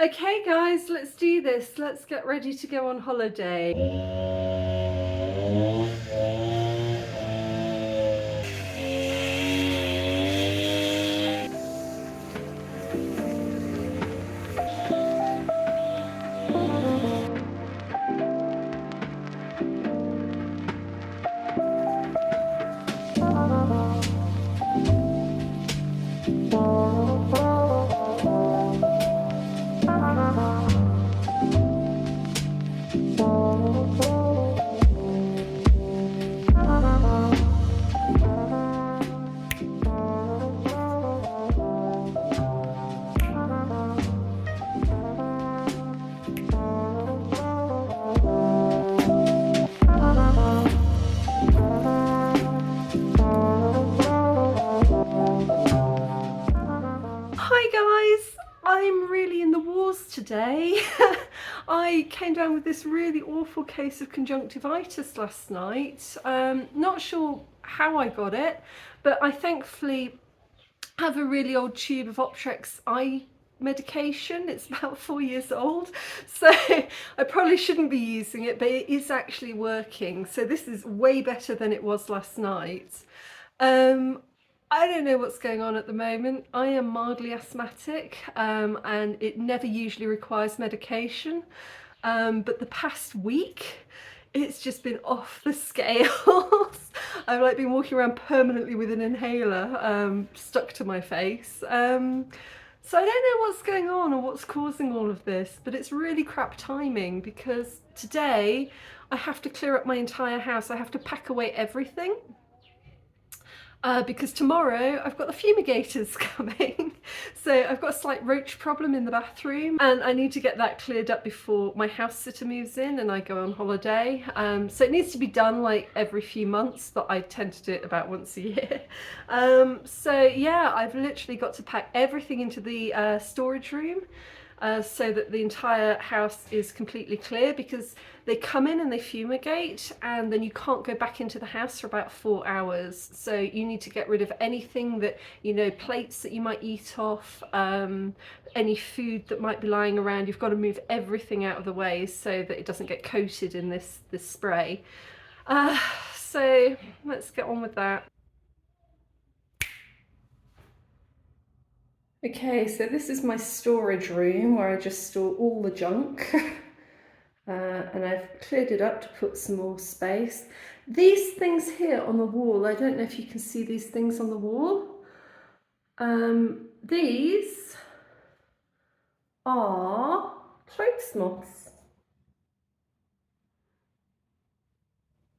Okay guys, let's do this. Let's get ready to go on holiday. Hi guys, I'm really in the wars today. I came down with this really awful case of conjunctivitis last night. Not sure how I got it, but I thankfully have a really old tube of Optrex eye medication. It's about 4 years old, so I probably shouldn't be using it, but it is actually working. So this is way better than it was last night. I don't know what's going on at the moment. I am mildly asthmatic, and it never usually requires medication. But the past week, it's just been off the scales. I've like been walking around permanently with an inhaler stuck to my face. So I don't know what's going on or what's causing all of this, but it's really crap timing because today I have to clear up my entire house. I have to pack away everything. Because tomorrow I've got the fumigators coming. So I've got a slight roach problem in the bathroom and I need to get that cleared up before my house sitter moves in and I go on holiday. So it needs to be done like every few months, but I tend to do it about once a year. So yeah, I've literally got to pack everything into the storage room. So that the entire house is completely clear, because they come in and they fumigate and then you can't go back into the house for about 4 hours. So you need to get rid of anything that, you know, plates that you might eat off, any food that might be lying around. You've got to move everything out of the way so that it doesn't get coated in this spray. So let's get on with that. Okay, so this is my storage room where I just store all the junk. And I've cleared it up to put some more space. These things here on the wall, I don't know if you can see these things on the wall. These are clothes moths.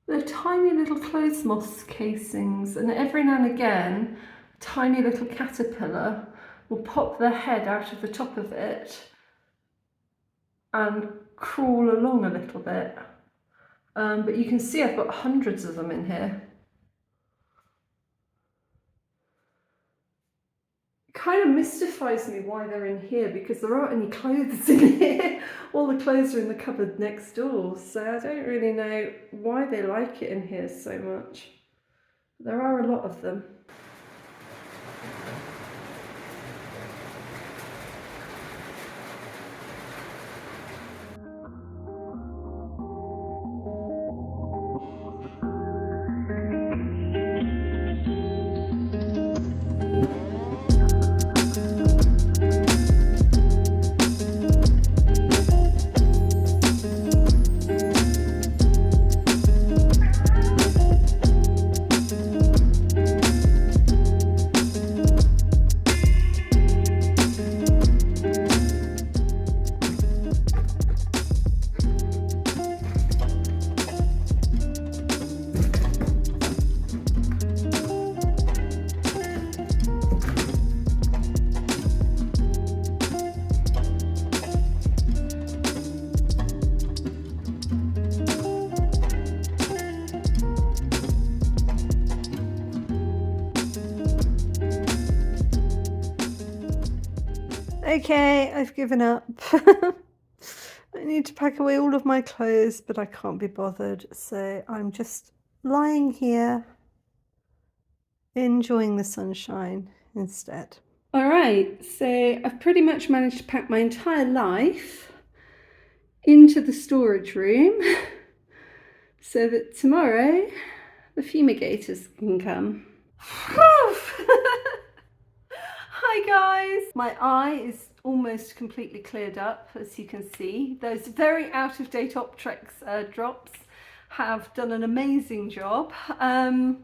They're tiny little clothes moths casings, and every now and again, a tiny little caterpillar will pop their head out of the top of it and crawl along a little bit. But you can see I've got hundreds of them in here. It kind of mystifies me why they're in here, because there aren't any clothes in here. All the clothes are in the cupboard next door, so I don't really know why they like it in here so much. There are a lot of them. Okay, I've given up. I need to pack away all of my clothes, but I can't be bothered. So I'm just lying here, enjoying the sunshine instead. All right, so I've pretty much managed to pack my entire life into the storage room so that tomorrow the fumigators can come. Hi guys! My eye is almost completely cleared up, as you can see. Those very out-of-date Optrex drops have done an amazing job. And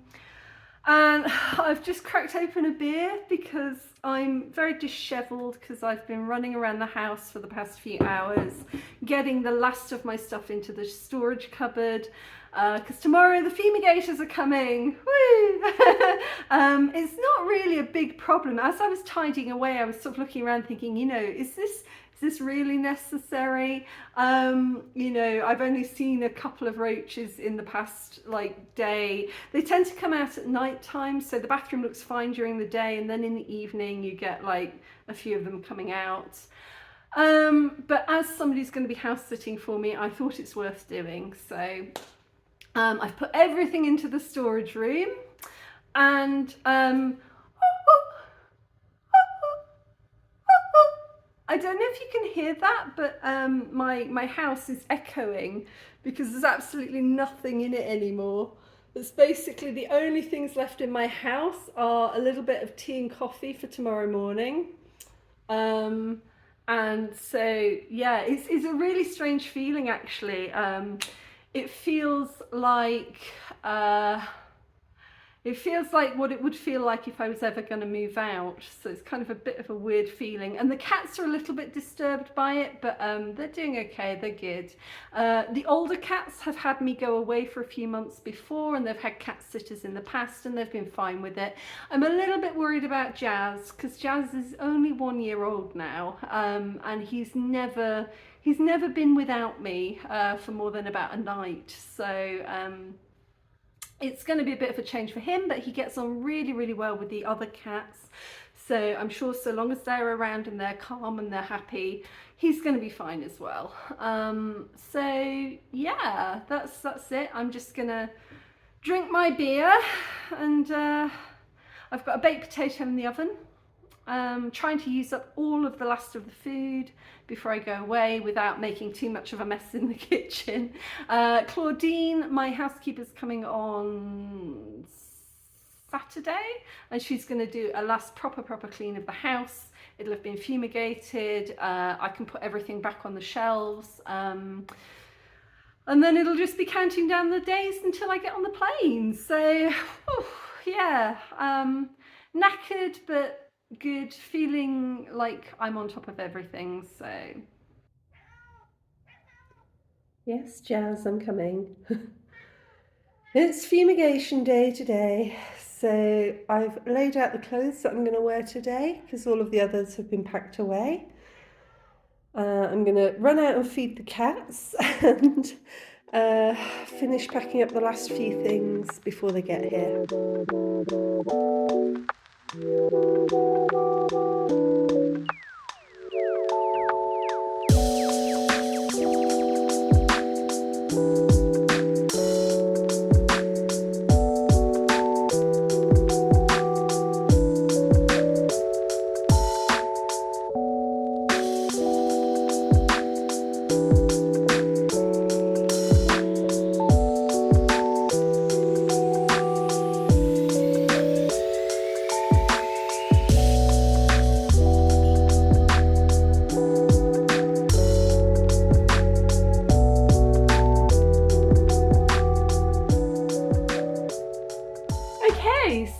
I've just cracked open a beer because I'm very dishevelled because I've been running around the house for the past few hours, getting the last of my stuff into the storage cupboard. Because tomorrow the fumigators are coming. Woo! It's not really a big problem. As I was tidying away, I was sort of looking around thinking, you know, is this really necessary? You know, I've only seen a couple of roaches in the past day. They tend to come out at night time, so the bathroom looks fine during the day, and then in the evening you get a few of them coming out. But as somebody's going to be house sitting for me, I thought it's worth doing. So I've put everything into the storage room, and I don't know if you can hear that, but my house is echoing because there's absolutely nothing in it anymore. It's basically the only things left in my house are a little bit of tea and coffee for tomorrow morning. And so, yeah, it's a really strange feeling actually. It feels like what it would feel like if I was ever going to move out. So it's kind of a bit of a weird feeling. And the cats are a little bit disturbed by it, but they're doing okay, they're good. The older cats have had me go away for a few months before, and they've had cat sitters in the past, and they've been fine with it. I'm a little bit worried about Jazz, because Jazz is only 1 year old now, and he's never been without me for more than about a night. So it's going to be a bit of a change for him, but he gets on really, really well with the other cats. So I'm sure so long as they're around and they're calm and they're happy, he's going to be fine as well. So yeah, that's it. I'm just going to drink my beer, and I've got a baked potato in the oven. Trying to use up all of the last of the food before I go away without making too much of a mess in the kitchen. Claudine, my housekeeper's coming on Saturday, and she's going to do a last proper clean of the house. It'll have been fumigated. I can put everything back on the shelves. And then it'll just be counting down the days until I get on the plane. So, yeah, knackered, but good, feeling like I'm on top of everything. So yes, Jazz, I'm coming. It's fumigation day today, so I've laid out the clothes that I'm going to wear today because all of the others have been packed away. I'm going to run out and feed the cats and finish packing up the last few things before they get here.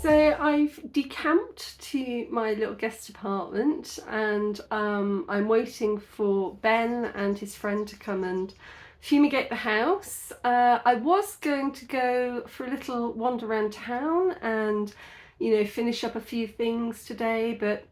So I've decamped to my little guest apartment, and I'm waiting for Ben and his friend to come and fumigate the house. I was going to go for a little wander around town and, you know, finish up a few things today, but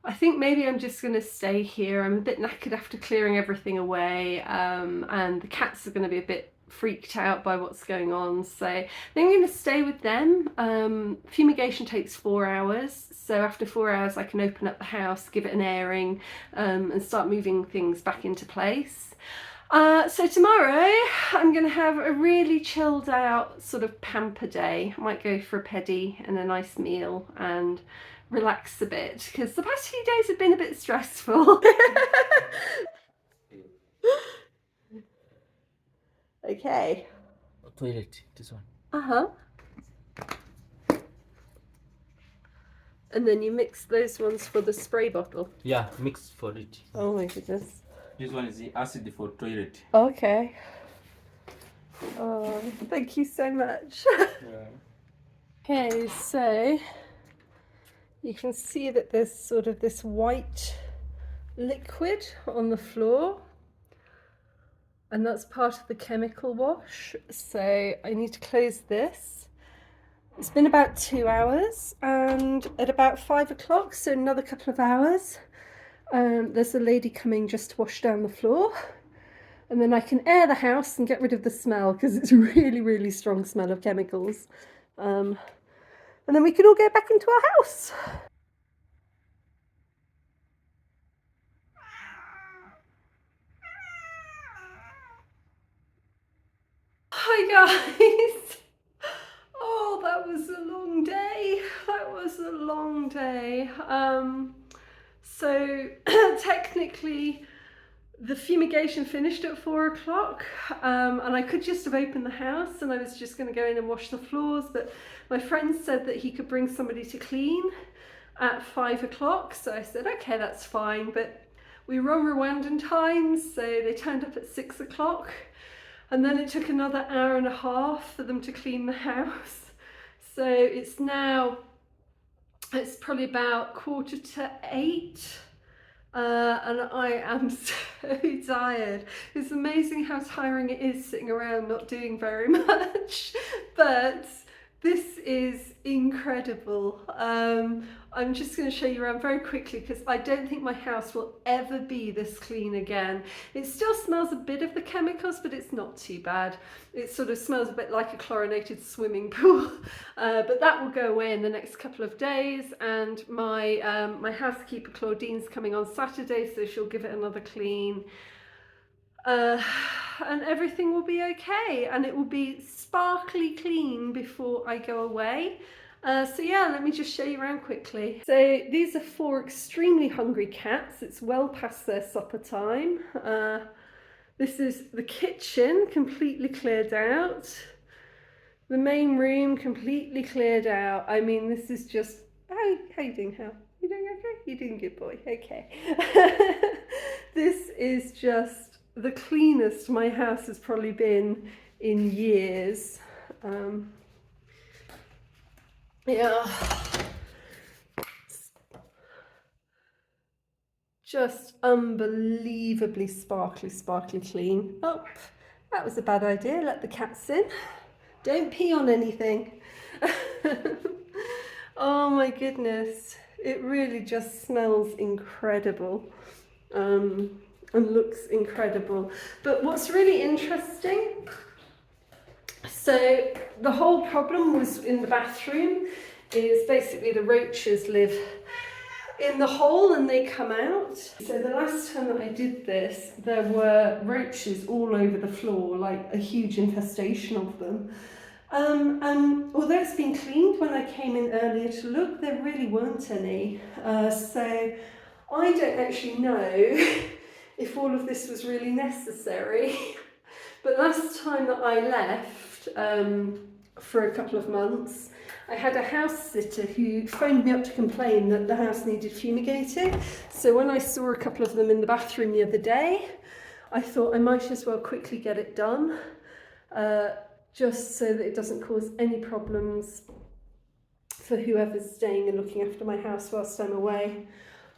I think maybe I'm just going to stay here. I'm a bit knackered after clearing everything away, and the cats are going to be a bit freaked out by what's going on, so I think I'm going to stay with them. Fumigation takes 4 hours, so after 4 hours I can open up the house, give it an airing, and start moving things back into place. So tomorrow I'm going to have a really chilled out sort of pamper day. I might go for a pedi and a nice meal and relax a bit because the past few days have been a bit stressful. Okay. Toilet, this one. Uh-huh. And then you mix those ones for the spray bottle. Yeah, mix for it. Oh my goodness. This one is the acid for toilet. Okay. Oh, thank you so much. Yeah. Okay, so you can see that there's sort of this white liquid on the floor, and that's part of the chemical wash. So I need to close this. It's been about 2 hours, and at about 5 o'clock, so another couple of hours, there's a lady coming just to wash down the floor, and then I can air the house and get rid of the smell because it's a really, really strong smell of chemicals. And then we can all go back into our house. Hi guys! Oh, that was a long day. That was a long day. So technically the fumigation finished at 4 o'clock, and I could just have opened the house and I was just going to go in and wash the floors, but my friend said that he could bring somebody to clean at 5 o'clock, so I said okay, that's fine, but we were on Rwandan time, so they turned up at 6 o'clock, and then it took another hour and a half for them to clean the house. So it's probably about 7:45, and I am so tired. It's amazing how tiring it is sitting around not doing very much, but this is incredible. I'm just going to show you around very quickly because I don't think my house will ever be this clean again. It still smells a bit of the chemicals, but it's not too bad. It sort of smells a bit like a chlorinated swimming pool, but that will go away in the next couple of days. And my housekeeper Claudine's coming on Saturday, so she'll give it another clean. And everything will be okay, and it will be sparkly clean before I go away. So yeah, let me just show you around quickly. So these are 4 extremely hungry cats. It's well past their supper time. This is the kitchen, completely cleared out. The main room, completely cleared out. I mean, this is just, how you doing, Hal? You doing okay? You're doing good, boy, okay. This is just the cleanest my house has probably been in years. Yeah, just unbelievably sparkly clean. Oh, that was a bad idea. Let the cats in. Don't pee on anything. Oh my goodness, it really just smells incredible. And looks incredible. But what's really interesting, so the whole problem was in the bathroom, is basically the roaches live in the hole and they come out. So the last time that I did this, there were roaches all over the floor, like a huge infestation of them. And although it's been cleaned, when I came in earlier to look, there really weren't any. So I don't actually know if all of this was really necessary. But last time that I left for a couple of months, I had a house sitter who phoned me up to complain that the house needed fumigating. So when I saw a couple of them in the bathroom the other day, I thought I might as well quickly get it done, just so that it doesn't cause any problems for whoever's staying and looking after my house whilst I'm away.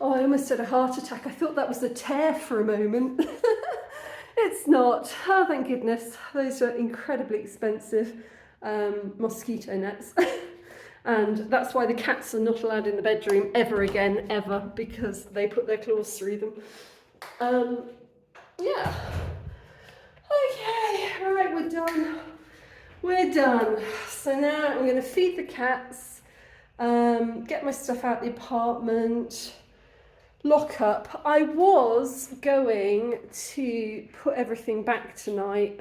Oh, I almost had a heart attack. I thought that was a tear for a moment. It's not. Oh, thank goodness. Those are incredibly expensive mosquito nets. And that's why the cats are not allowed in the bedroom ever again, ever, because they put their claws through them. Yeah. Okay, all right, we're done. We're done. So now I'm going to feed the cats, get my stuff out the apartment, lock up. I was going to put everything back tonight,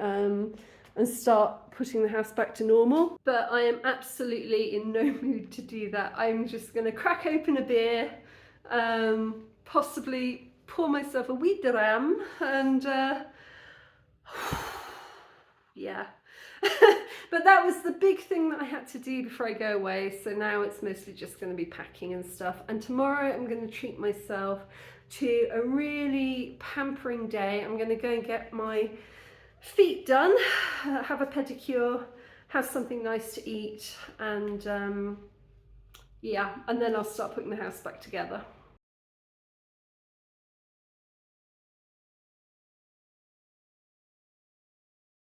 and start putting the house back to normal. But I am absolutely in no mood to do that. I'm just going to crack open a beer, possibly pour myself a wee dram, and yeah. But that was the big thing that I had to do before I go away. So now it's mostly just going to be packing and stuff. And tomorrow I'm going to treat myself to a really pampering day. I'm going to go and get my feet done, have a pedicure, have something nice to eat, and yeah, and then I'll start putting the house back together.